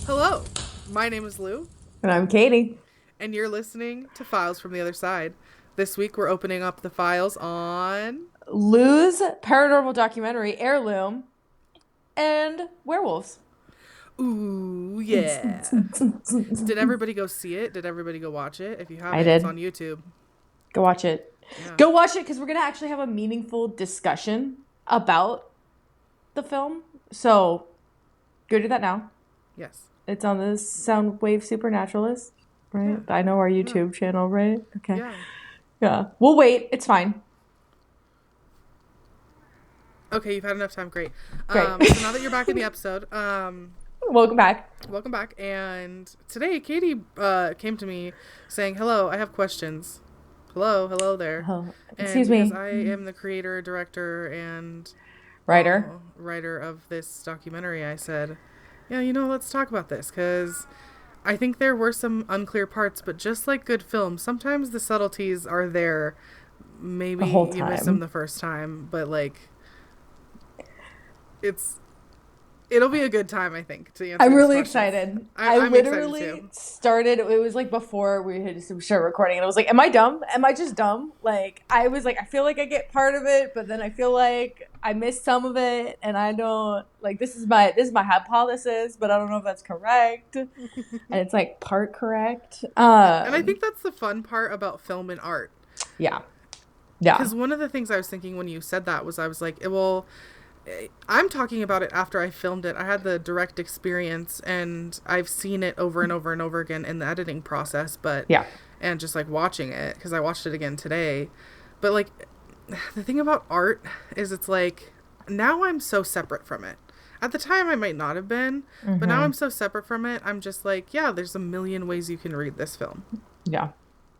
Hello, my name is Lou, And I'm Katie. and you're listening to Files from the Other Side. This week we're opening up the files on. Lou's paranormal documentary, Heirloom, and Werewolves. Ooh, yeah. Did everybody go see it? Did everybody go watch it? If you I haven't, it's did. on YouTube. Go watch it. Yeah. Go watch it because we're going to actually have a meaningful discussion about the film. So go do that now. Yes. It's on the Soundwave Supernaturalist, right? Yeah. I know our Yeah. YouTube channel, right? Okay. Yeah. Yeah. We'll wait. It's fine. Okay, you've had enough time. Great. Great. So now that you're back in the episode, Welcome back. welcome back. And today, Katie came to me saying, "Hello, I have questions." Hello there. Oh, And excuse because me. I am the creator, director, and Writer. writer of this documentary, I said, yeah, let's talk about this because I think there were some unclear parts, but just like good films, sometimes the subtleties are there. The Maybe whole you miss them time. the first time, but like it's it'll be a good time, I think, to answer I'm these really questions. excited. I I'm excited literally too. started, it was like before we had to start recording, and I was like, am I dumb? Am I just dumb? Like, I was like, I feel like I get part of it, but then I feel like I missed some of it, and I don't, like, this is my hypothesis, but I don't know if that's correct. And it's like part correct. And I think that's the fun part about film and art. Yeah. Yeah. Because one of the things I was thinking when you said that was I was like, well, I'm talking about it after I filmed it. I had the direct experience and I've seen it over and over and over again in the editing process, Yeah. and just like watching it because I watched it again today. But like the thing about art is it's like now I'm so separate from it. At the time I might not have been, but now Mm-hmm. I'm so separate from it. I'm just like, yeah, there's a million ways you can read this film. Yeah.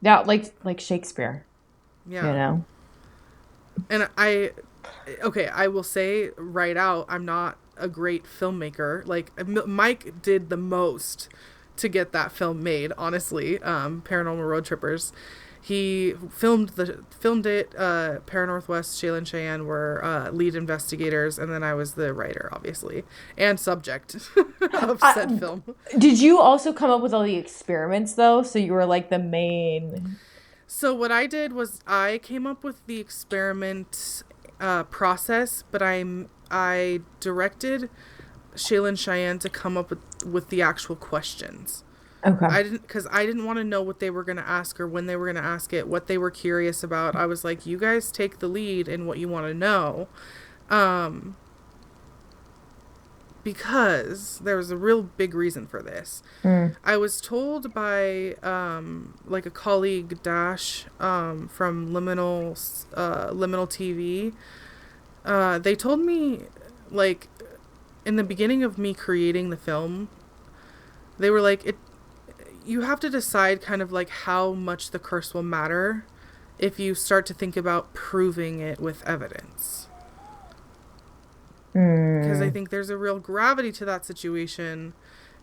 Yeah. Like Shakespeare, you Yeah. know? And I will say right out, I'm not a great filmmaker. Like Mike did the most to get that film made. Honestly, Paranormal Road Trippers. He filmed it. Para Northwest, Shayla and Cheyenne were lead investigators, and then I was the writer, obviously, and subject of said I, film. did you also come up with all the experiments, though? So you were like the main. So what I did was I came up with the experiment process, but I directed Shayla and Cheyenne to come up with the actual questions. Okay. I didn't want to know what they were going to ask or when they were going to ask it, what they were curious about. I was like, you guys take the lead in what you want to know. Because there was a real big reason for this. Mm. I was told by like a colleague Dash from Liminal TV. They told me like in the beginning of me creating the film, they were like you have to decide kind of like how much the curse will matter if you start to think about proving it with evidence. Because I Mm. think there's a real gravity to that situation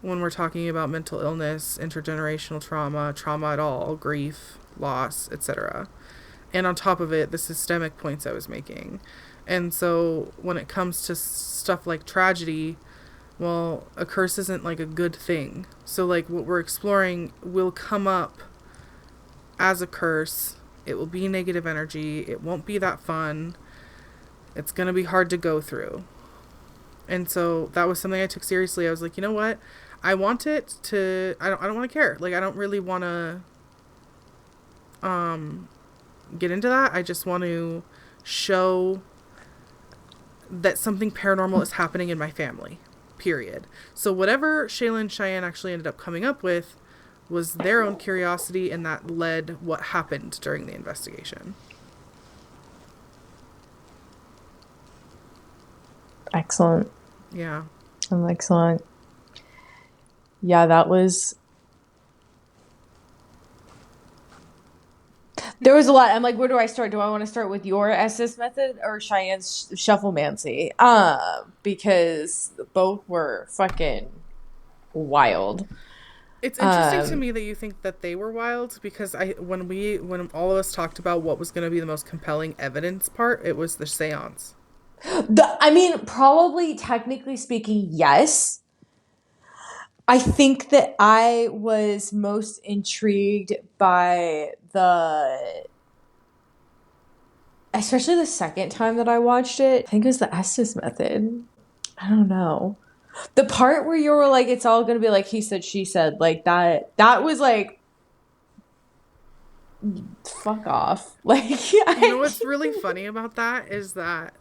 when we're talking about mental illness, intergenerational trauma at all, grief, loss, etc. And on top of it, the systemic points I was making. And so when it comes to stuff like tragedy, well, a curse isn't like a good thing. So like what we're exploring will come up as a curse. It will be negative energy. It won't be that fun. It's going to be hard to go through. And so that was something I took seriously. I was like, you know what? I want it to I don't want to care. Like I don't really want to get into that. I just want to show that something paranormal is happening in my family. Period. So whatever Shayla and Cheyenne actually ended up coming up with was their own curiosity, and that led what happened during the investigation. Excellent. Yeah. Excellent. Yeah, that was. There was a lot. I'm like, where do I start? Do I want to start with your SS method or Cheyenne's shufflemancy? Because both were fucking wild. It's interesting to Um, me that you think that they were wild because when all of us talked about what was going to be the most compelling evidence part, it was the séance. I mean, probably technically speaking, yes. I think that I was most intrigued by especially the second time that I watched it. I think it was the Estes method. I don't know. The part where you were like, it's all gonna be like he said, she said, like that was like, fuck off. Like, You know what's really funny about that is that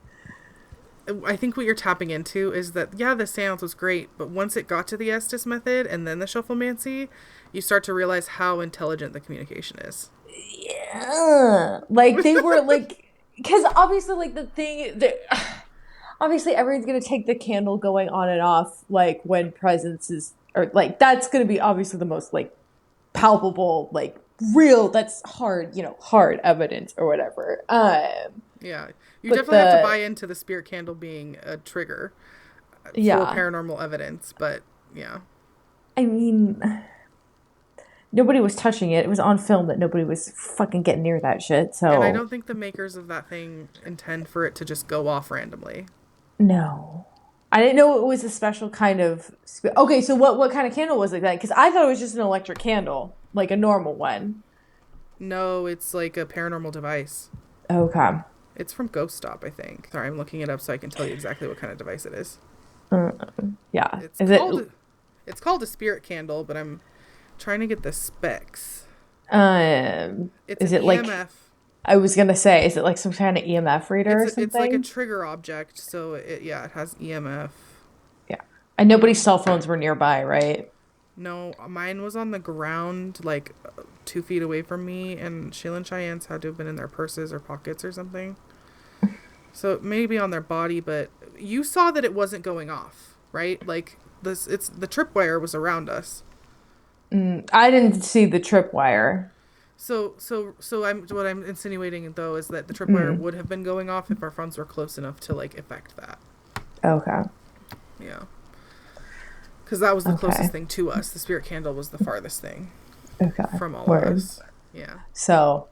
I think what you're tapping into is that, yeah, the seance was great, but once it got to the Estes method and then the shufflemancy, you start to realize how intelligent the communication is. yeah, like they were like, because obviously, like the thing that obviously everyone's gonna take the candle going on and off, like when presence is, or like that's gonna be obviously the most like palpable, like real. That's hard, hard evidence or whatever. Yeah. You But definitely have to buy into the spirit candle being a trigger for paranormal evidence, but yeah. I mean, nobody was touching it. It was on film that nobody was fucking getting near that shit. So, And I don't think the makers of that thing intend for it to just go off randomly. no, I didn't know it was a special kind of. Okay, so what kind of candle was it then? Because I thought it was just an electric candle, like a normal one. No, it's like a paranormal device. Okay. It's from Ghost Stop, I think. Sorry, I'm looking it up so I can tell you exactly what kind of device it is. Yeah. It's called a spirit candle, but I'm trying to get the specs. It's is an it like? EMF. I was gonna say, is it like some kind of EMF reader or something? It's like a trigger object, so it has EMF. Yeah. And nobody's cell phones were nearby, right? No, mine was on the ground, like 2 feet away from me, and Sheila and Cheyenne's had to have been in their purses or pockets or something. So it may be on their body, but you saw that it wasn't going off, right? Like the tripwire was around us. I didn't see the tripwire. So what I'm insinuating though is that the tripwire would have been going off if our phones were close enough to like affect that. Okay. Yeah. Because that was the closest thing to us. The spirit candle was the farthest thing. Okay. From all of us. Yeah. So.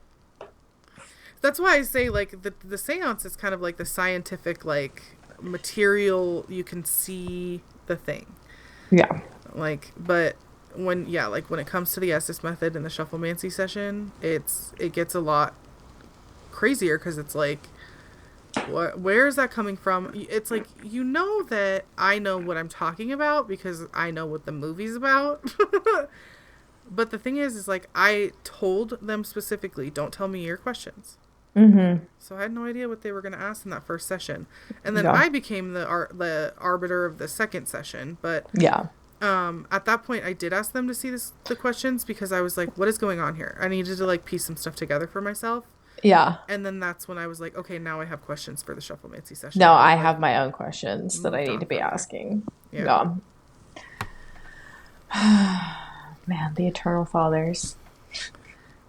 That's why I say, like, the seance is kind of like the scientific, like, material. You can see the thing. Yeah. Like, but when it comes to the Estes method and the shufflemancy session, it gets a lot crazier because it's like, where is that coming from? It's like, that I know what I'm talking about because I know what the movie's about. But the thing is like, I told them specifically, don't tell me your questions. Mm-hmm. So I had no idea what they were going to ask in that first session. And then I became the arbiter of the second session. But at that point, I did ask them to see the questions because I was like, what is going on here? I needed to like piece some stuff together for myself. Yeah. And then that's when I was like, okay, now I have questions for the shufflemancy session. No, I have my own questions that I need to be asking. Yeah. Man, the Eternal Fathers.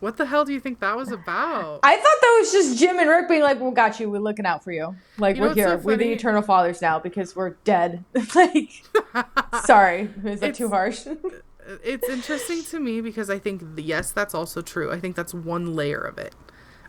What the hell do you think that was about? I thought that was just Jim and Rick being like, well, got you. We're looking out for you. Like, we're here. So we're the Eternal Fathers now because we're dead. Like, sorry. Is that too harsh? It's interesting to me because I think, yes, that's also true. I think that's one layer of it.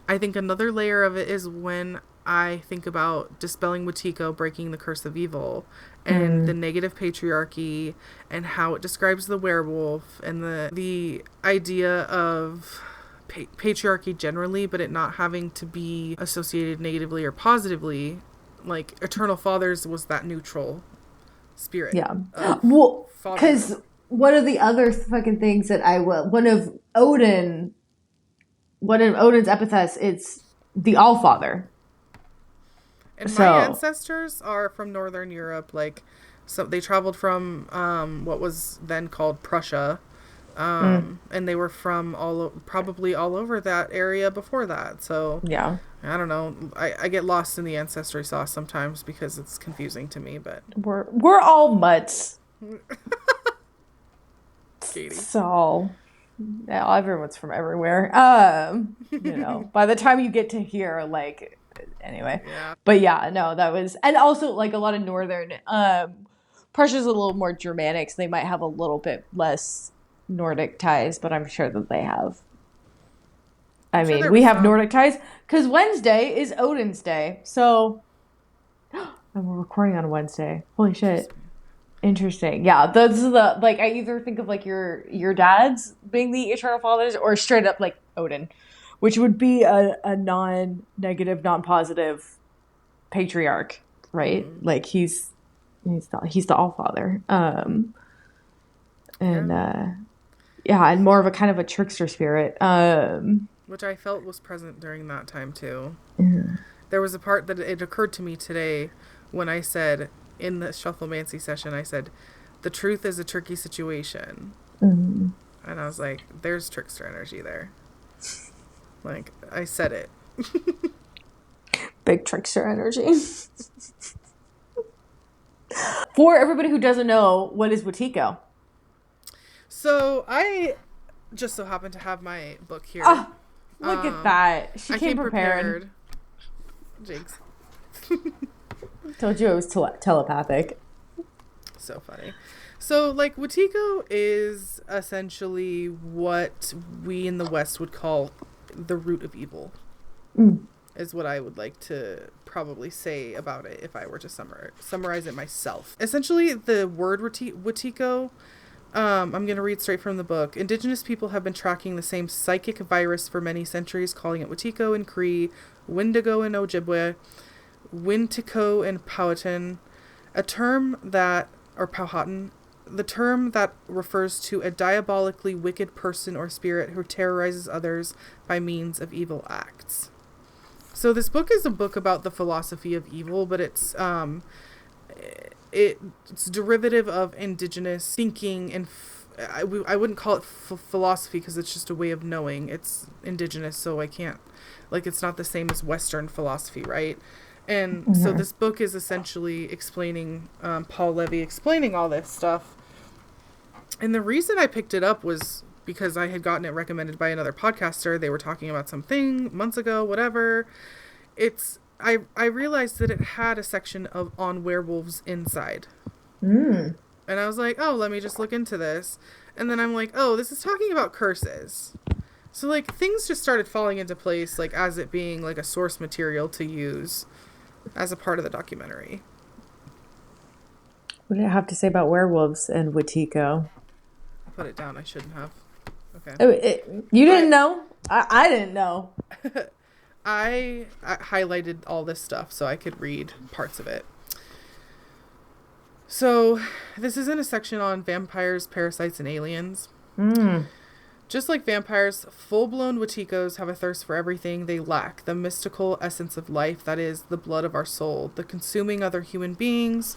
I think another layer of it is when I think about dispelling Wetiko, breaking the curse of evil, and the negative patriarchy, and how it describes the werewolf, and the idea of patriarchy generally, but it not having to be associated negatively or positively. Like, Eternal Fathers was that neutral spirit. Yeah. Well, because one of the other fucking things that one of Odin's epithets, it's the Allfather. And my ancestors are from Northern Europe. Like, so they traveled from what was then called Prussia, and they were from probably all over that area before that. So yeah, I don't know. I get lost in the ancestry sauce sometimes because it's confusing to me. But we're all mutts. Katie. So. Yeah, everyone's from everywhere. By the time you get to here, like, anyway. Yeah. But yeah, no, that was, and also like a lot of northern, Prussia's a little more Germanic, so they might have a little bit less Nordic ties, but I'm sure that they have. I mean, we have Nordic ties because Wednesday is Odin's day, so. And we're recording on Wednesday. Holy shit. Interesting. Yeah, those are the like I either think of like your dad's being the eternal fathers or straight up like Odin, which would be a non-negative, non-positive patriarch, right? Mm-hmm. Like he's the all father. Yeah. And yeah, and more of a kind of a trickster spirit. Which I felt was present during that time too. Yeah. There was a part that it occurred to me today when I said in the shufflemancy session, I said, "The truth is a tricky situation," Mhm. and I was like, "There's trickster energy there." Like I said it. Big trickster energy. For everybody who doesn't know, what is Watiko? So I just so happen to have my book here. Oh, look at that. She I came came prepared. prepared. Jigs. Told you it was telepathic. So funny. So, like, Watiko is essentially what we in the West would call the root of evil, is what I would like to probably say about it if I were to summarize it myself. Essentially, the word Watiko, I'm going to read straight from the book. Indigenous people have been tracking the same psychic virus for many centuries, calling it Watiko in Cree, Wendigo in Ojibwe, Wintiko in Powhatan, or Powhatan, the term that refers to a diabolically wicked person or spirit who terrorizes others by means of evil acts. So this book is a book about the philosophy of evil, but it's derivative of indigenous thinking, and I wouldn't call it philosophy because it's just a way of knowing. It's indigenous, so I can't, like, it's not the same as Western philosophy, right? And so this book is essentially explaining, Paul Levy explaining all this stuff. And the reason I picked it up was because I had gotten it recommended by another podcaster. They were talking about something months ago, whatever. I realized that it had a section on werewolves inside. And I was like, oh, let me just look into this. And then I'm like, oh, this is talking about curses. So, like, things just started falling into place, like, as it being, like, a source material to use as a part of the documentary. What did it have to say about werewolves and Watiko? Put it down. I shouldn't have. Okay. You didn't know? I didn't know. I highlighted all this stuff so I could read parts of it. So, this is in a section on vampires, parasites, and aliens. Just like vampires, full-blown Watikos have a thirst for everything they lack. The mystical essence of life, that is, the blood of our soul. The consuming other human beings.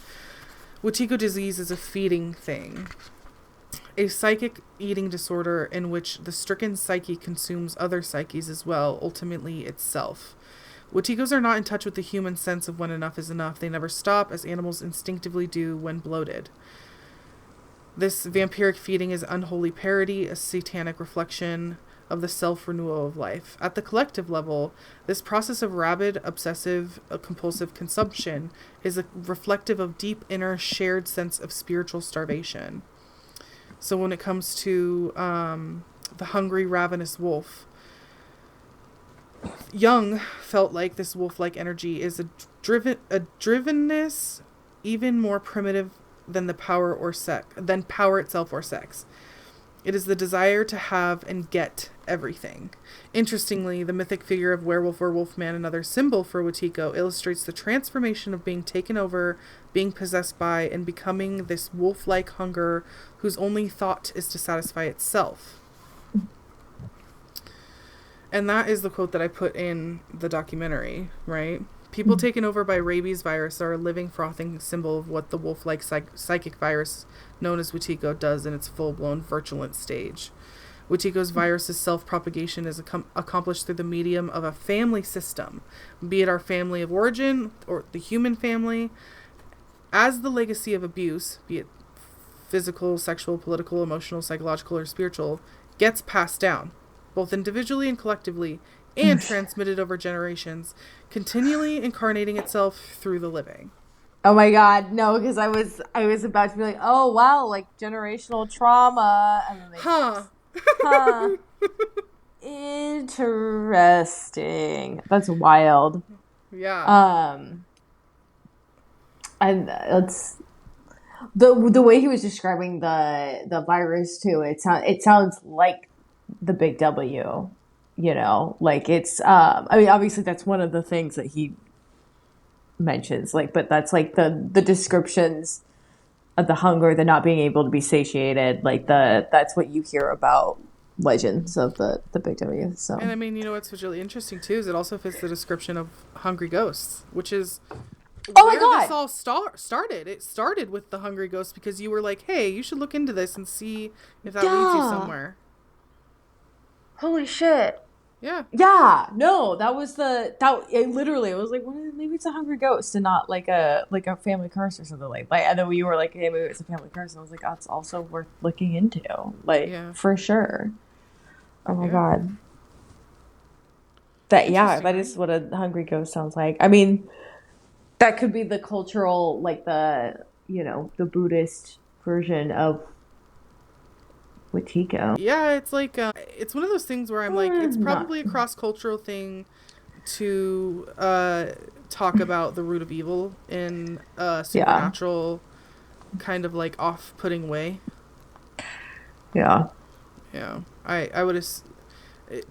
Watiko disease is a feeding thing. A psychic eating disorder in which the stricken psyche consumes other psyches as well, ultimately itself. Watikos are not in touch with the human sense of when enough is enough. They never stop, as animals instinctively do when bloated. This vampiric feeding is unholy parody, a satanic reflection of the self-renewal of life. At the collective level, this process of rabid, obsessive, compulsive consumption is reflective of deep inner shared sense of spiritual starvation. So when it comes to the hungry, ravenous wolf, Jung felt like this wolf-like energy is a drivenness even more primitive than power itself or sex. It is the desire to have and get everything. Interestingly, the mythic figure of werewolf or wolfman, another symbol for Watiko, illustrates the transformation of being taken over, being possessed by, and becoming this wolf-like hunger whose only thought is to satisfy itself. And that is the quote that I put in the documentary, right? People taken over by rabies virus are a living, frothing symbol of what the wolf-like psychic virus known as Watiko does in its full-blown virulent stage. Watiko's virus's self-propagation is accomplished through the medium of a family system, be it our family of origin or the human family, as the legacy of abuse, be it physical, sexual, political, emotional, psychological, or spiritual, gets passed down, both individually and collectively, and transmitted over generations, continually incarnating itself through the living. Oh my God, no! Because I was about to be like, oh wow, like generational trauma, and then interesting. That's wild. Yeah. And The way he was describing the virus too, it sounds like the big W, you know, like it's I mean obviously that's one of the things that he mentions, like, but that's like the descriptions of the hunger, the not being able to be satiated, like that's what you hear about legends of the big W. And So I mean, you know what's really interesting too is it also fits the description of hungry ghosts, which is oh my where this god, all started. It started with the hungry ghost because you were like, "Hey, you should look into this and see if that leads you yeah, somewhere." holy shit. Yeah. Yeah, no, that was it literally, it was like, well, maybe it's a hungry ghost and not like a family curse or something like, and then you were like, hey, maybe it's a family curse, and I was like, that's also worth looking into, like, Yeah. for sure. Oh my Yeah. god. That, yeah, Interesting, that right? is what a hungry ghost sounds like. I mean, that could be the cultural, like the Buddhist version of Wetiko. Yeah, it's like it's one of those things where I'm like, it's Not, probably a cross-cultural thing to talk about the root of evil in a yeah, supernatural kind of like off-putting way. yeah. Yeah, I would have.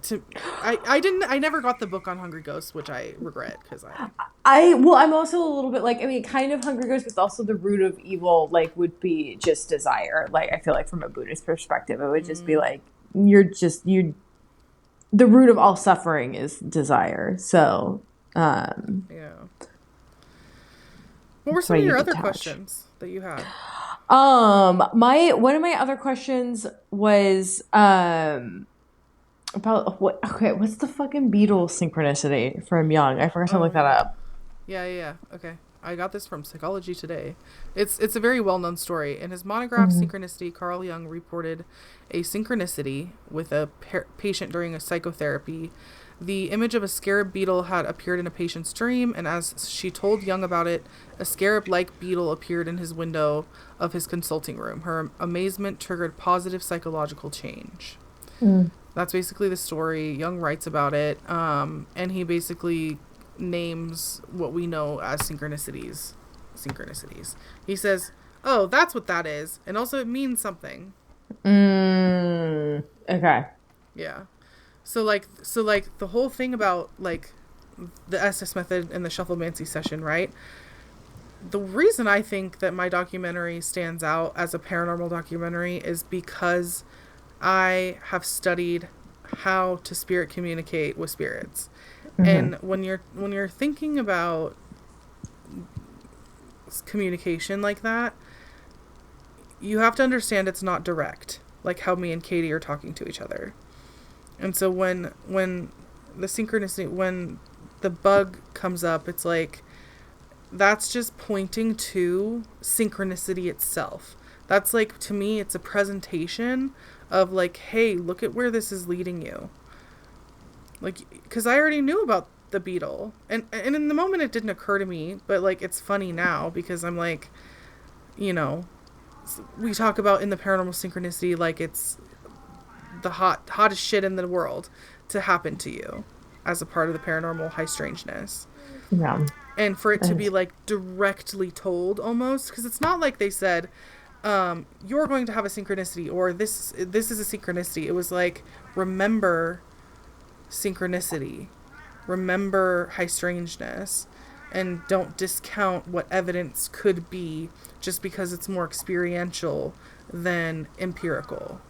To I never got the book on Hungry Ghosts, which I regret because I I'm also a little bit like, I mean, kind of hungry ghost, but also the root of evil, like, would be just desire. Like, I feel like from a Buddhist perspective, it would just be like, the root of all suffering is desire. So, yeah. What were that's some why of you your other detach. questions that you had? My one of my other questions was, about what, okay, what's the fucking beetle synchronicity from Young? I forgot to Oh look that yeah, up. yeah. Okay, I got this from Psychology Today. It's a very well known story. In his monograph Mm-hmm. Synchronicity, Carl Jung reported a synchronicity with a patient during a psychotherapy. The image of a scarab beetle had appeared in a patient's dream, and as she told Jung about it, a scarab-like beetle appeared in his window of his consulting room. Her amazement triggered positive psychological change. Mm. That's basically the story. Jung writes about it, and he basically names what we know as synchronicities. Synchronicities. He says, "Oh, that's what that is," and also it means something. Okay. Yeah. So like the whole thing about like the SS method and the shufflemancy session, right? The reason I think that my documentary stands out as a paranormal documentary is because I have studied how to spirit communicate with spirits. Mm-hmm. And when you're thinking about communication like that, you have to understand it's not direct, like how me and Katie are talking to each other. And so when the synchronicity, when the bug comes up, it's like that's just pointing to synchronicity itself. That's like, to me, it's a presentation of like, hey, look at where this is leading you. Like, because I already knew about the beetle, and in the moment it didn't occur to me, but like it's funny now because I'm like, you know, we talk about in the paranormal synchronicity like it's the hottest shit in the world to happen to you as a part of the paranormal high strangeness. Yeah. And for it to be Nice. like directly told almost, because it's not like they said, you're going to have a synchronicity or this is a synchronicity. It was like, remember synchronicity, remember high strangeness, and don't discount what evidence could be just because it's more experiential than empirical.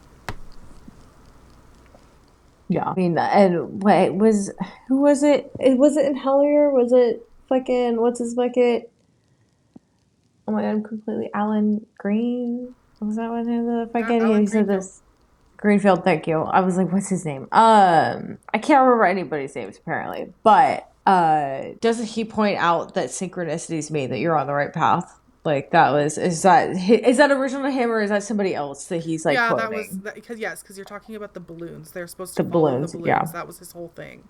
Yeah. I mean, and wait, who was it? Was it in Hellier? Was it fucking, what's his bucket? Oh my god, I'm completely Alan Green. Was that what the fucking, Alan he said Greenfield. this? Greenfield, thank you. I was like, what's his name? I can't remember anybody's names apparently, but doesn't he point out that synchronicities mean that you're on the right path? Like, that was, is that original to him, or is that somebody else that he's like Yeah, that was quoting? that, because yes, because you're talking about the balloons. They're supposed to The follow the balloons, balloons. yeah. That was his whole thing.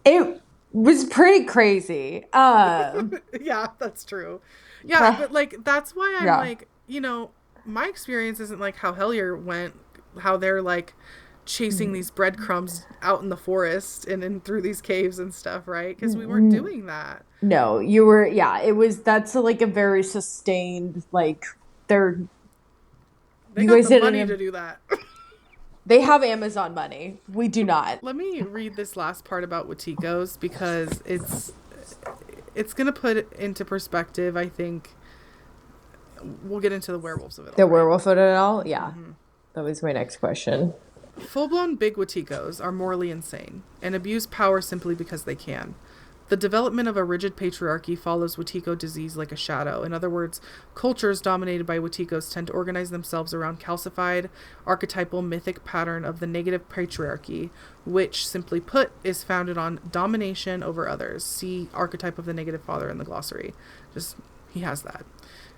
It was pretty crazy. Yeah, that's true. Yeah, but like that's why I'm Yeah. like, my experience isn't like how Hellier went, how they're like chasing these breadcrumbs out in the forest and in through these caves and stuff, right? Because we weren't doing that. No, you were, yeah, that's like a very sustained, like, They you got guys the didn't, money to do that. they have Amazon money. We do not. Let me read this last part about Watikos because it's going to put it into perspective, I think. We'll get into the werewolves of it all. The werewolf of it all? Yeah. That was my next question. Full-blown big Watikos are morally insane and abuse power simply because they can. The development of a rigid patriarchy follows Watiko disease like a shadow. In other words, cultures dominated by Watikos tend to organize themselves around calcified, archetypal, mythic pattern of the negative patriarchy, which, simply put, is founded on domination over others. See archetype of the negative father in the glossary. He has that.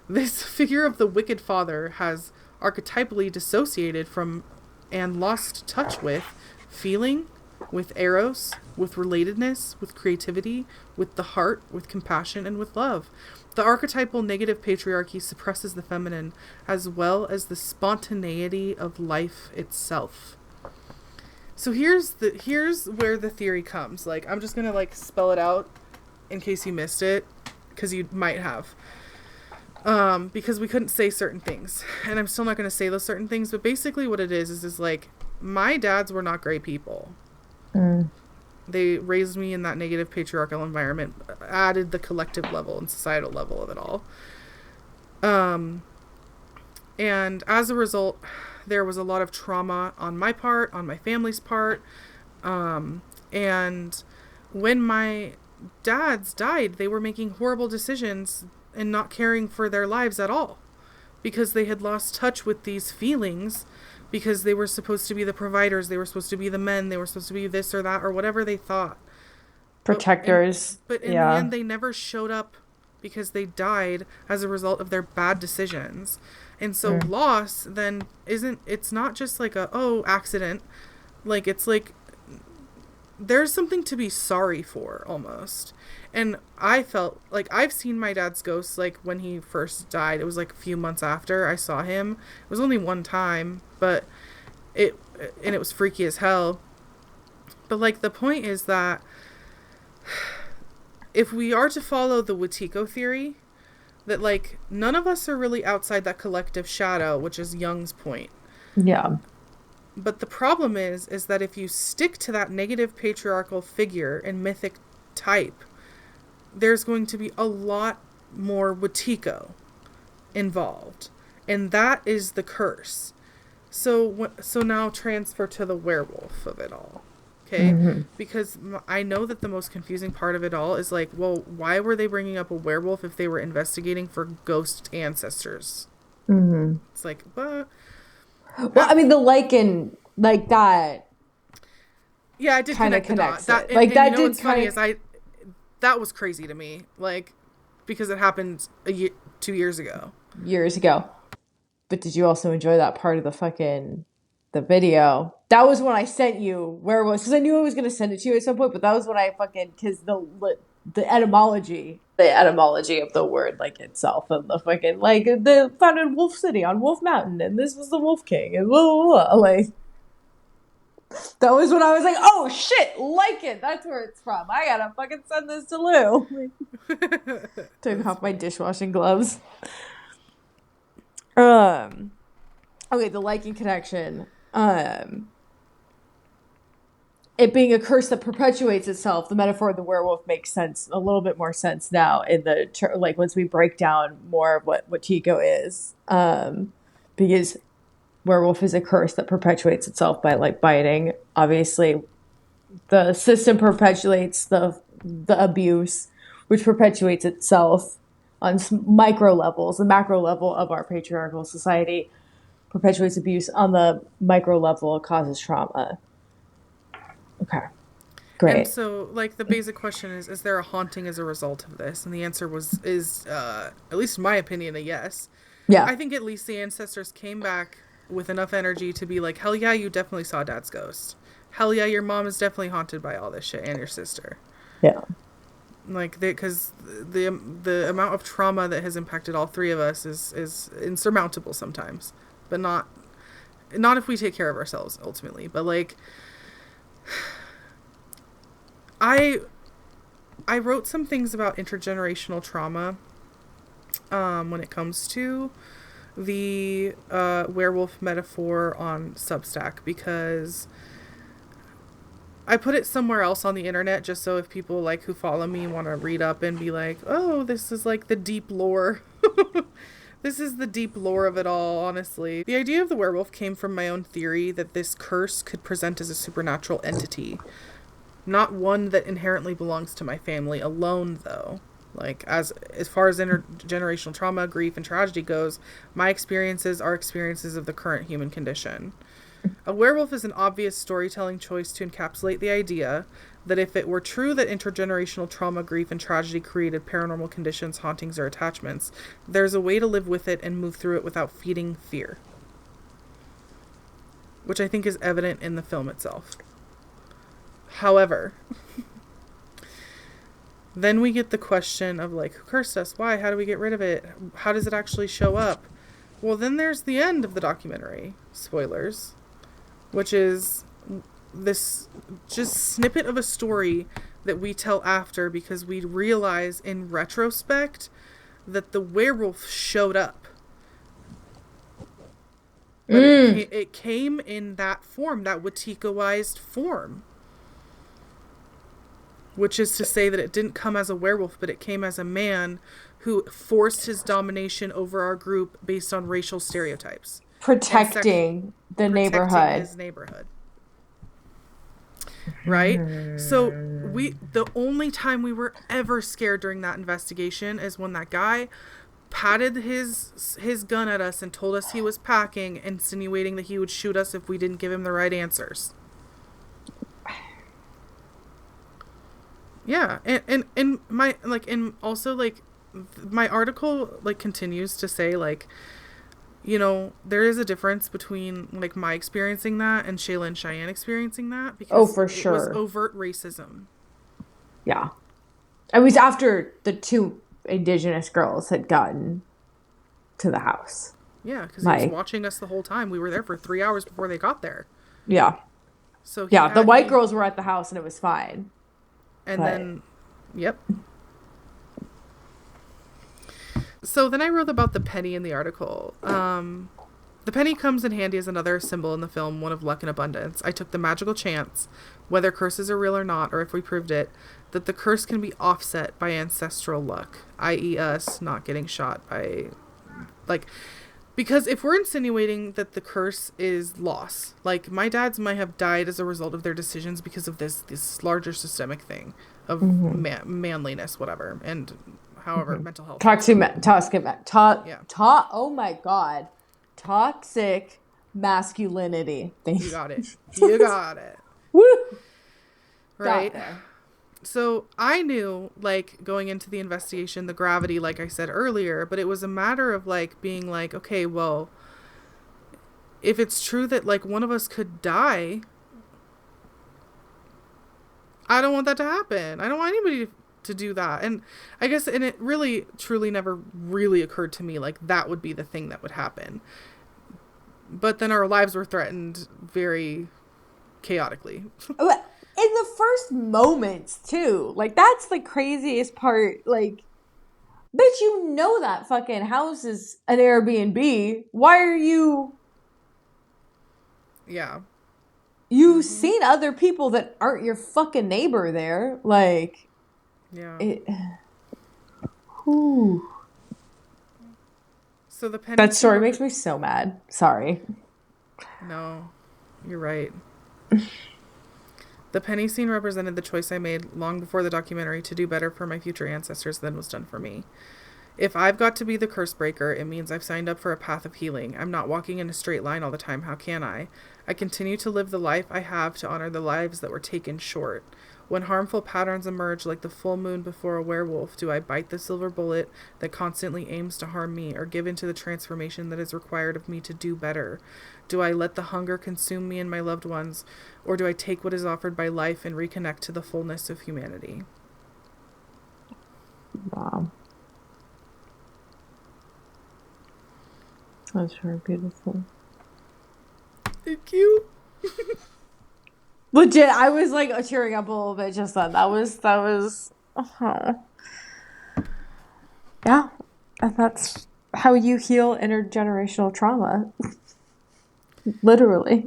This figure of the wicked father has archetypally dissociated from and lost touch with feeling, with eros, with relatedness, with creativity, with the heart, with compassion, and with love. The archetypal negative patriarchy suppresses the feminine as well as the spontaneity of life itself. So here's where the theory comes. Like, I'm just gonna like spell it out in case you missed it, because you might have. Because we couldn't say certain things, and I'm still not going to say those certain things, but basically what it is like, my dads were not great people. They raised me in that negative patriarchal environment, added the collective level and societal level of it all. And as a result, there was a lot of trauma on my part, on my family's part. And when my dads died, they were making horrible decisions and not caring for their lives at all, because they had lost touch with these feelings, because they were supposed to be the providers, they were supposed to be the men, they were supposed to be this or that or whatever they thought. Protectors. But in the end, they never showed up because they died as a result of their bad decisions. And so loss then it's not just like accident. Like, it's like there's something to be sorry for almost. And I felt like I've seen my dad's ghost, like when he first died. It was like a few months after I saw him. It was only one time, but it was freaky as hell. But like, the point is that if we are to follow the Watiko theory, that like none of us are really outside that collective shadow, which is Jung's point. Yeah. But the problem is that if you stick to that negative patriarchal figure and mythic type, there's going to be a lot more Watiko involved. And that is the curse. So now transfer to the werewolf of it all. Okay? Because I know that the most confusing part of it all is like, well, why were they bringing up a werewolf if they were investigating for ghost ancestors? It's like, but... Well, I mean, the lichen, like that... Yeah, I did connect the dots. That what's funny is that was crazy to me, like, because it happened 2 years ago. But did you also enjoy that part of the video? That was when I sent you Werewolves, because I knew I was going to send it to you at some point, but that was when I because the etymology of the word, like, itself, and the like, the found in Wolf City on Wolf Mountain, and this was the Wolf King, and blah, blah, blah, like... That was when I was like, oh shit, lichen, that's where it's from. I gotta fucking send this to Lou. Took off my dishwashing gloves. Okay, the lichen connection. It being a curse that perpetuates itself, the metaphor of the werewolf makes sense, a little bit more sense now in the, like, once we break down more of what Chico is. Because werewolf is a curse that perpetuates itself by, like, biting. Obviously, the system perpetuates the abuse, which perpetuates itself on micro levels. The macro level of our patriarchal society perpetuates abuse. On the micro level, it causes trauma. Okay, great. And so, like, the basic question is there a haunting as a result of this? And the answer is at least in my opinion, a yes. Yeah. I think at least the ancestors came back with enough energy to be like, hell yeah, you definitely saw Dad's ghost. Hell yeah, your mom is definitely haunted by all this shit, and your sister. Yeah. Like, because the amount of trauma that has impacted all three of us is insurmountable sometimes, but not not if we take care of ourselves ultimately, but like I wrote some things about intergenerational trauma when it comes to the werewolf metaphor on Substack, because I put it somewhere else on the internet just so if people like who follow me want to read up and be like, oh, this is like the deep lore. This is the deep lore of it all, honestly. The idea of the werewolf came from my own theory that this curse could present as a supernatural entity. Not one that inherently belongs to my family alone, though. Like, as far as intergenerational trauma, grief, and tragedy goes, my experiences are experiences of the current human condition. A werewolf is an obvious storytelling choice to encapsulate the idea that if it were true that intergenerational trauma, grief, and tragedy created paranormal conditions, hauntings, or attachments, there's a way to live with it and move through it without feeding fear. Which I think is evident in the film itself. However, then we get the question of like, who cursed us? Why? How do we get rid of it? How does it actually show up? Well, then there's the end of the documentary. Spoilers. Which is this just snippet of a story that we tell after because we realize in retrospect that the werewolf showed up. But it came in that form, that Watiko-ized form. Which is to say that it didn't come as a werewolf, but it came as a man who forced his domination over our group based on racial stereotypes. Protecting the neighborhood. Protecting his neighborhood. Right? So the only time we were ever scared during that investigation is when that guy patted his gun at us and told us he was packing, insinuating that he would shoot us if we didn't give him the right answers. Yeah, and my like, and also like my article like continues to say like, you know, there is a difference between like my experiencing that and Shayla and Cheyenne experiencing that because for sure. It was overt racism. Yeah, it was after the two Indigenous girls had gotten to the house. Yeah, because he was watching us the whole time. We were there for 3 hours before they got there. Yeah. So the white girls were at the house and it was fine. And then, yep. So then I wrote about the penny in the article. The penny comes in handy as another symbol in the film, one of luck and abundance. I took the magical chance, whether curses are real or not, or if we proved it, that the curse can be offset by ancestral luck, i.e. us not getting shot by, like... Because if we're insinuating that the curse is loss, like my dads might have died as a result of their decisions because of this larger systemic thing of manliness, whatever, and however mental health. Oh my God, toxic masculinity. You got it. You got it. Woo. Right. So I knew, like, going into the investigation, the gravity, like I said earlier, but it was a matter of, like, being like, okay, well, if it's true that, like, one of us could die, I don't want that to happen. I don't want anybody to do that. And I guess, and it really, truly never really occurred to me, like, that would be the thing that would happen. But then our lives were threatened very chaotically. In the first moments, too. Like, that's the craziest part. Like, bitch, you know that fucking house is an Airbnb. Why are you... Yeah. You've seen other people that aren't your fucking neighbor there. Like... Yeah. Whew. So the penny... That story makes me so mad. Sorry. No. You're right. The penny scene represented the choice I made long before the documentary to do better for my future ancestors than was done for me. If I've got to be the curse breaker, it means I've signed up for a path of healing. I'm not walking in a straight line all the time. How can I? I continue to live the life I have to honor the lives that were taken short. When harmful patterns emerge like the full moon before a werewolf, do I bite the silver bullet that constantly aims to harm me or give in to the transformation that is required of me to do better? Do I let the hunger consume me and my loved ones, or do I take what is offered by life and reconnect to the fullness of humanity? Wow. That's very beautiful. Thank you. Legit, I was like cheering up a little bit just then. That was yeah. And that's how you heal intergenerational trauma. Literally.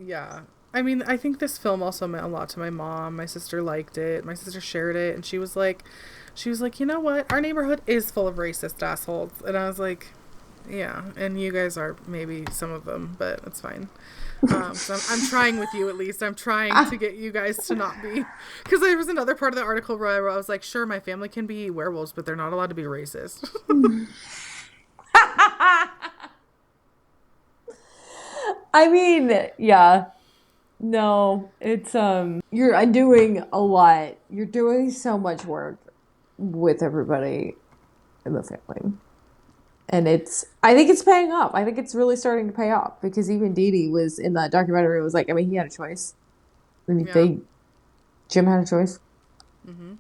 Yeah. I mean, I think this film also meant a lot to my mom. My sister liked it. My sister shared it, and she was like, you know what? Our neighborhood is full of racist assholes. And I was like, yeah. And you guys are maybe some of them, but it's fine. So I'm trying with you at least. I'm trying to get you guys to not be. Because there was another part of the article where I was like, sure, my family can be werewolves, but they're not allowed to be racist. I mean, yeah. No, it's you're undoing a lot. You're doing so much work with everybody in the family. And I think it's paying off. I think it's really starting to pay off because even Dee Dee was in that documentary. It was like, I mean, he had a choice. I mean, Yeah. Jim had a choice. Mm-hmm.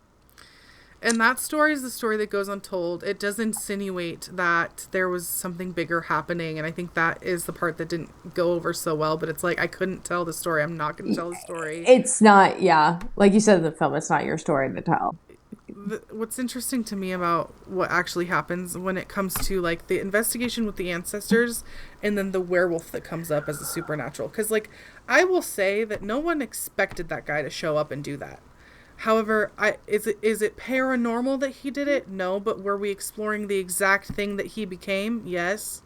And that story is the story that goes untold. It does insinuate that there was something bigger happening. And I think that is the part that didn't go over so well. But it's like, I couldn't tell the story. I'm not going to tell the story. It's not, yeah. Like you said in the film, it's not your story to tell. What's interesting to me about what actually happens when it comes to like the investigation with the ancestors and then the werewolf that comes up as a supernatural. Because like, I will say that no one expected that guy to show up and do that. However, is it paranormal that he did it? No, but were we exploring the exact thing that he became? Yes.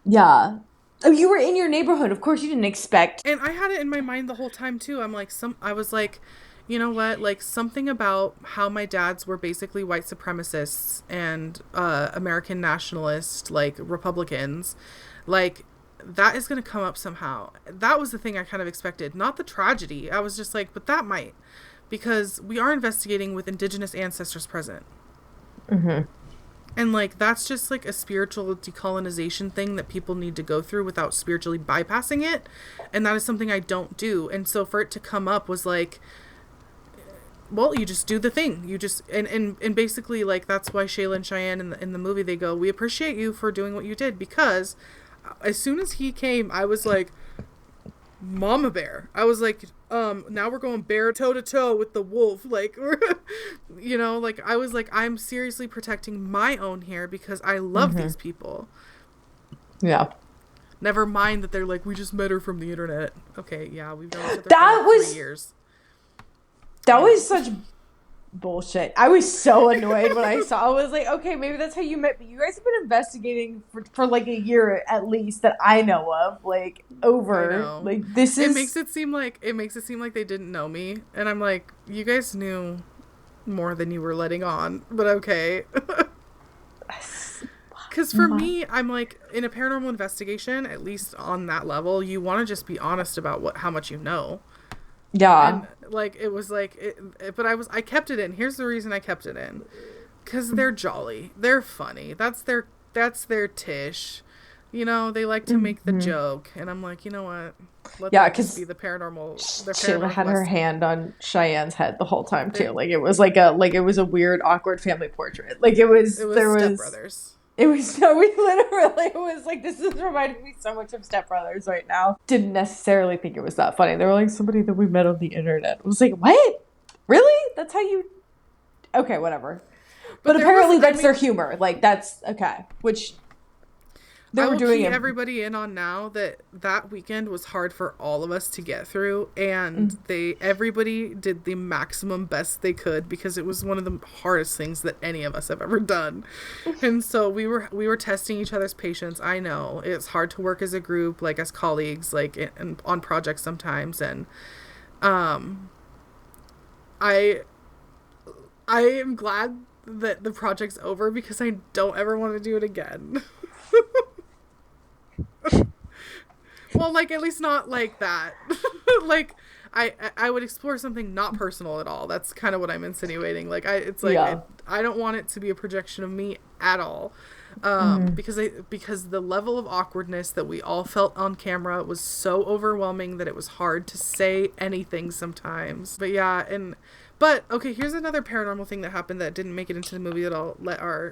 Yeah. Oh, you were in your neighborhood. Of course you didn't expect. And I had it in my mind the whole time too. I was like, you know what? Like something about how my dads were basically white supremacists and American nationalists, like Republicans, like that is going to come up somehow. That was the thing I kind of expected, not the tragedy. I was just like, but that might. Because we are investigating with indigenous ancestors present. Mm-hmm. And, like, that's just, like, a spiritual decolonization thing that people need to go through without spiritually bypassing it. And that is something I don't do. And so for it to come up was, like, well, you just do the thing. You just, and basically, like, that's why Shayla and Cheyenne in the movie, they go, we appreciate you for doing what you did. Because as soon as he came, I was like, Mama Bear. I was like, now we're going bear toe to toe with the wolf. Like, you know, like I was like, I'm seriously protecting my own here because I love these people. Yeah. Never mind that they're like, we just met her from the internet. Okay, yeah, we've known each other for 3 years. That was such bullshit. I was so annoyed when I saw. I was like, okay, maybe that's how you met, but you guys have been investigating for like a year at least that I know of, like over. Like this is. It makes it seem like they didn't know me, and I'm like, you guys knew more than you were letting on, but okay. Because for me, I'm like, in a paranormal investigation, at least on that level, you want to just be honest about how much you know. Yeah. And, like, it was like, but I kept it in. Here's the reason I kept it in. Because they're jolly. They're funny. That's their tish. You know, they like to make the joke. And I'm like, you know what? Let them just be the paranormal. Shayla had her hand on Cheyenne's head the whole time, too. Like, it was it was a weird, awkward family portrait. Like, there was Step Brothers. It was so, we literally, it was like, this is reminding me so much of Step Brothers right now. Didn't necessarily think it was that funny. They were like, somebody that we met on the internet. I was like, what? Really? That's how you, okay, whatever. But apparently that's their humor. Like, that's, okay. Which, they were doing it. Everybody in on now that weekend was hard for all of us to get through, and everybody did the maximum best they could because it was one of the hardest things that any of us have ever done. And so we were testing each other's patience. I know it's hard to work as a group, like as colleagues, like and on projects sometimes, and I am glad that the project's over because I don't ever want to do it again. Well, like, at least not like that. Like, I would explore something not personal at all. That's kind of what I'm insinuating. Like, I don't want it to be a projection of me at all. Because the level of awkwardness that we all felt on camera was so overwhelming that it was hard to say anything sometimes. But yeah, but okay, here's another paranormal thing that happened that didn't make it into the movie that I'll let our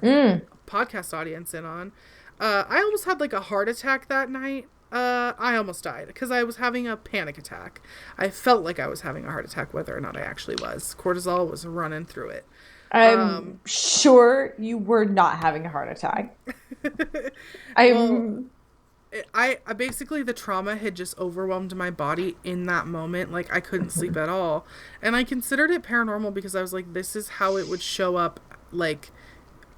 podcast audience in on. I almost had like a heart attack that night. I almost died because I was having a panic attack. I felt like I was having a heart attack, whether or not I actually was. Cortisol was running through it. I'm sure you were not having a heart attack. Well, I'm I basically, the trauma had just overwhelmed my body in that moment. Like, I couldn't sleep at all. And I considered it paranormal because I was like, this is how it would show up, like,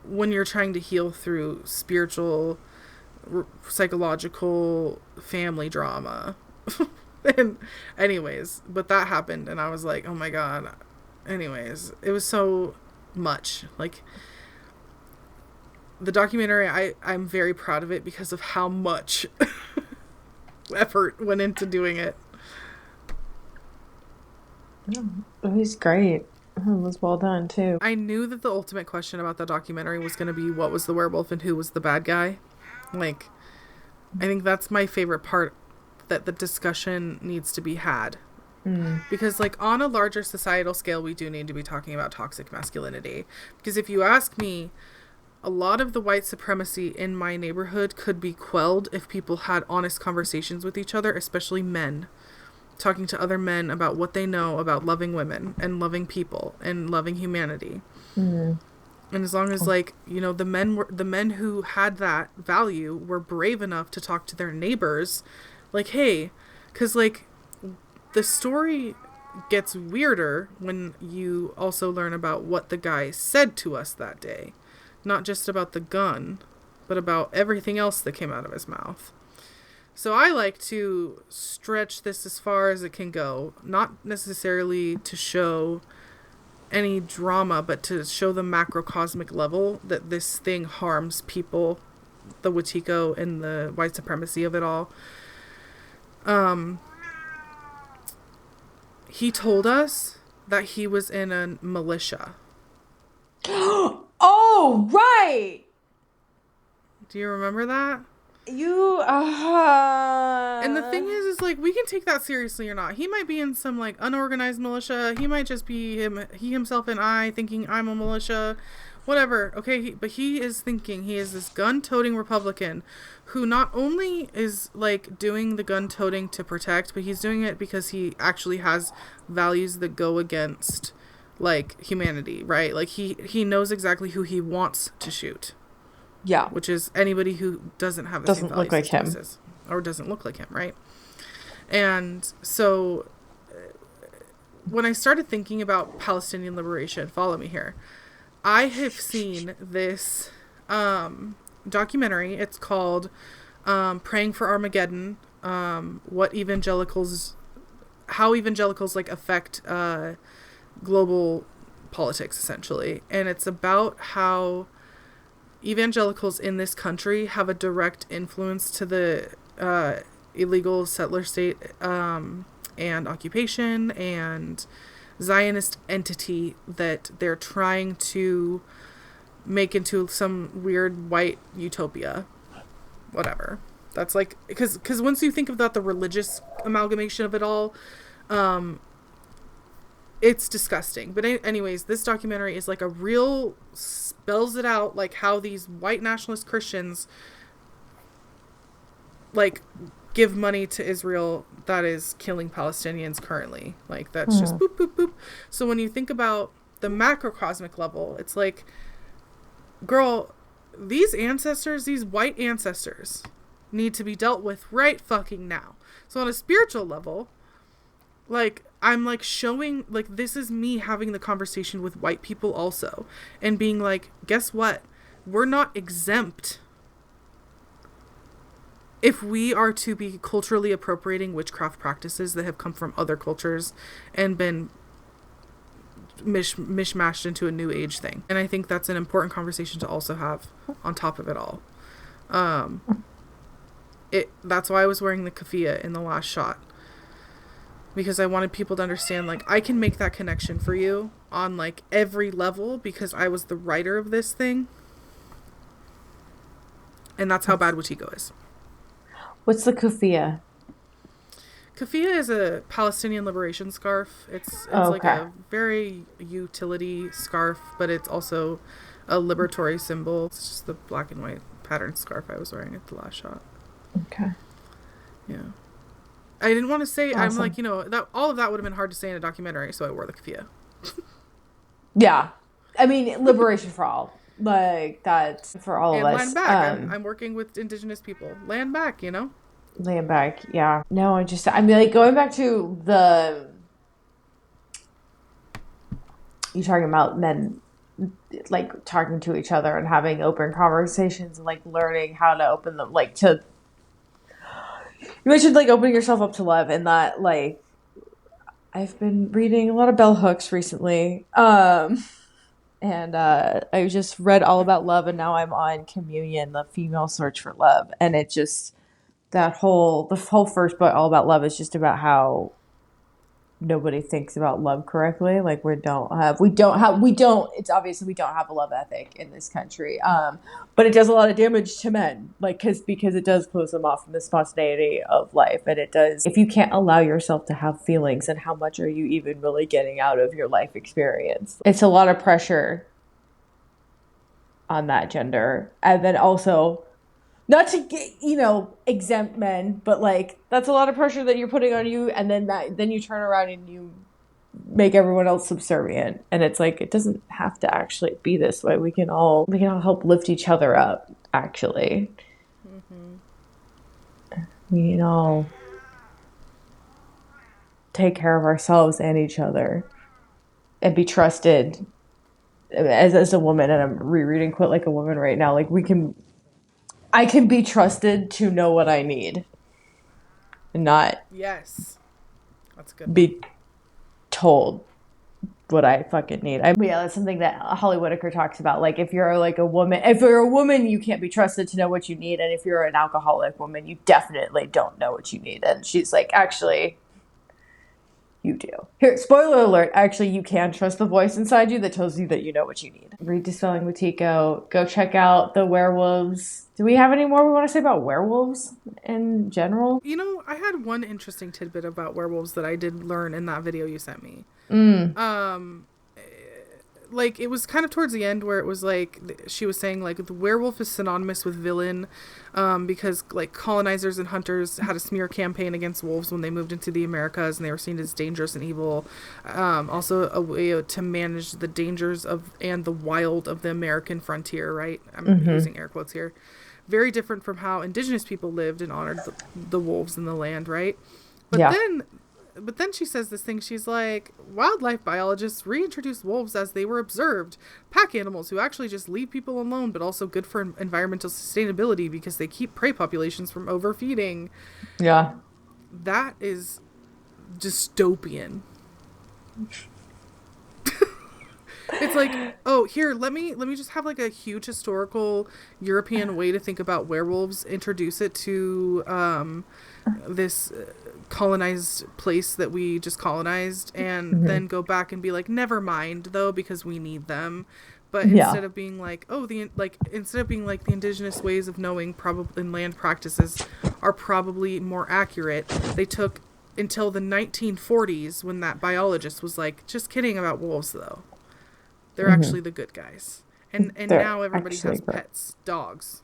when you're trying to heal through spiritual, psychological, family drama. And anyways, but that happened and I was like, oh my God. Anyways, it was so much. Like, the documentary, I'm very proud of it because of how much effort went into doing it. it was great. It was well done too. I knew that the ultimate question about the documentary was going to be what was the werewolf and who was the bad guy. Like, I think that's my favorite part, that the discussion needs to be had. Because, like, on a larger societal scale, we do need to be talking about toxic masculinity. Because if you ask me, a lot of the white supremacy in my neighborhood could be quelled if people had honest conversations with each other, especially men. Talking to other men about what they know about loving women and loving people and loving humanity. And as long as, like, you know, the men who had that value were brave enough to talk to their neighbors, like, hey, because, like, the story gets weirder when you also learn about what the guy said to us that day. Not just about the gun, but about everything else that came out of his mouth. So I like to stretch this as far as it can go. Not necessarily to show any drama, but to show the macrocosmic level that this thing harms people, the Wetiko and the white supremacy of it all. He told us that he was in a militia. Oh, right. Do you remember that? You And the thing is like, we can take that seriously or not. He might be in some, like, unorganized militia. He might just be he himself and I thinking I'm a militia. Whatever. Okay, but he is thinking he is this gun-toting Republican who not only is, like, doing the gun-toting to protect, but he's doing it because he actually has values that go against, like, humanity, right? Like, he knows exactly who he wants to shoot. Yeah. Which is anybody who doesn't have the same values look like him. Or doesn't look like him, right? And so when I started thinking about Palestinian liberation, follow me here, I have seen this documentary. It's called Praying for Armageddon, how evangelicals, like, affect global politics, essentially. And it's about how evangelicals in this country have a direct influence to the illegal settler state and occupation and Zionist entity that they're trying to make into some weird white utopia. Whatever. That's like, because once you think about the religious amalgamation of it all, it's disgusting. But anyways, this documentary is like a real, spells it out, like how these white nationalist Christians, like, give money to Israel that is killing Palestinians currently. Like, that's just boop, boop, boop. So when you think about the macrocosmic level, it's like, girl, these ancestors, these white ancestors, need to be dealt with right fucking now. So on a spiritual level, like, I'm, like, showing, like, this is me having the conversation with white people also. And being like, guess what? We're not exempt if we are to be culturally appropriating witchcraft practices that have come from other cultures and been mishmashed into a new age thing. And I think that's an important conversation to also have on top of it all. That's why I was wearing the keffiyeh in the last shot. Because I wanted people to understand, like, I can make that connection for you on, like, every level because I was the writer of this thing. And that's how bad Wetiko is. What's the keffiyeh? Keffiyeh is a Palestinian liberation scarf. It's like a very utility scarf, but it's also a liberatory symbol. It's just the black and white patterned scarf I was wearing at the last shot. Okay. Yeah. I didn't want to say, Awesome. I'm like, that all of that would have been hard to say in a documentary, so I wore the keffiyeh. Yeah. I mean, liberation for all. Like, that's for all And of land us. back. I'm working with indigenous people. Land back, Land back, yeah. No, I mean, like, going back to you talking about men, like, talking to each other and having open conversations and, like, learning how to open them, like, you mentioned, like, opening yourself up to love, and that, like, I've been reading a lot of bell hooks recently. And I just read all about love, and now I'm on Communion, the female search for love, and it just the whole first book, all about love, is just about how nobody thinks about love correctly. Like, it's obviously we don't have a love ethic in this country. But it does a lot of damage to men, like, because it does close them off from the spontaneity of life. And it does, if you can't allow yourself to have feelings, then how much are you even really getting out of your life experience? It's a lot of pressure on that gender. And then also, not to get, exempt men, but, like, that's a lot of pressure that you're putting on you, and then you turn around and you make everyone else subservient. And it's like, it doesn't have to actually be this way. We can all help lift each other up, actually. We can all take care of ourselves and each other and be trusted as a woman. And I'm rereading Quit Like a Woman right now. Like, I can be trusted to know what I need and not Yes. That's good. be told what I fucking need. Yeah, that's something that Holly Whitaker talks about. Like, if you're a woman, you can't be trusted to know what you need. And if you're an alcoholic woman, you definitely don't know what you need. And she's like, actually, you do. Here, spoiler alert, actually, you can trust the voice inside you that tells you that you know what you need. Read Dispelling Matiko. Go check out the Werewolves. Do we have any more we want to say about werewolves in general? I had one interesting tidbit about werewolves that I did learn in that video you sent me. Like, it was kind of towards the end where it was like, she was saying, like, the werewolf is synonymous with villain, because, like, colonizers and hunters had a smear campaign against wolves when they moved into the Americas, and they were seen as dangerous and evil. Also a way to manage the dangers and the wild of the American frontier, right? I'm using air quotes here. Very different from how indigenous people lived and honored the wolves in the land, right? But then she says this thing. She's like, wildlife biologists reintroduced wolves as they were observed. Pack animals who actually just leave people alone, but also good for environmental sustainability because they keep prey populations from overfeeding. Yeah. That is dystopian. It's like, oh, here, let me just have, like, a huge historical European way to think about werewolves, introduce it to this colonized place that we just colonized, and then go back and be like, never mind, though, because we need them. But instead of being like, instead of being like, the indigenous ways of knowing probably in land practices are probably more accurate, they took until the 1940s when that biologist was like, just kidding about wolves, though. They're actually the good guys. And now everybody has pets. Dogs.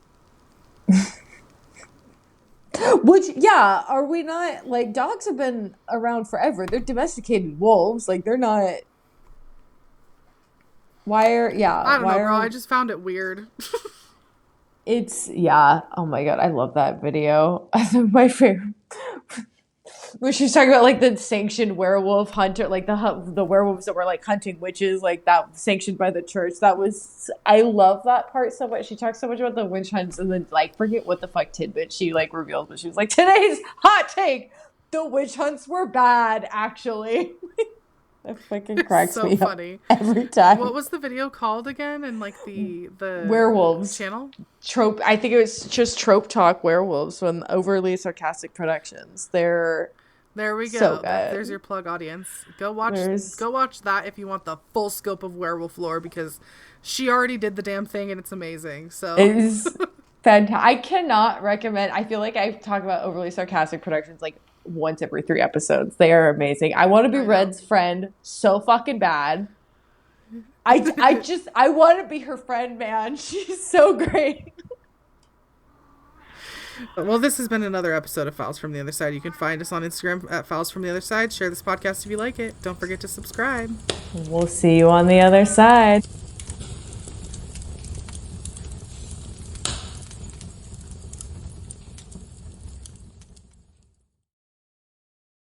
Which, yeah, are we not, like, dogs have been around forever. They're domesticated wolves. Like, they're not... I don't know, bro. I just found it weird. Oh my god, I love that video. My favorite... When she's talking about, like, the sanctioned werewolf hunter, like, the werewolves that were, like, hunting witches, like, that sanctioned by the church. I love that part so much. She talks so much about the witch hunts, and then, like, forget what the fuck tidbit she, like, revealed, but she was like, today's hot take, the witch hunts were bad, actually. That fucking cracks me funny up every time. What was the video called again? And, like, the Werewolves channel? Trope. I think it was just Trope Talk Werewolves from Overly Sarcastic Productions. There we go. So good. There's your plug, audience. Go watch that if you want the full scope of werewolf lore, because she already did the damn thing and it's amazing. So it is fantastic. I cannot recommend. I feel like I talk about Overly Sarcastic Productions like once every 3 episodes. They are amazing. I want to be Red's friend so fucking bad. I want to be her friend, man. She's so great. Well, this has been another episode of Files from the Other Side. You can find us on Instagram at Files from the Other Side. Share this podcast if you like it. Don't forget to subscribe. We'll see you on the other side.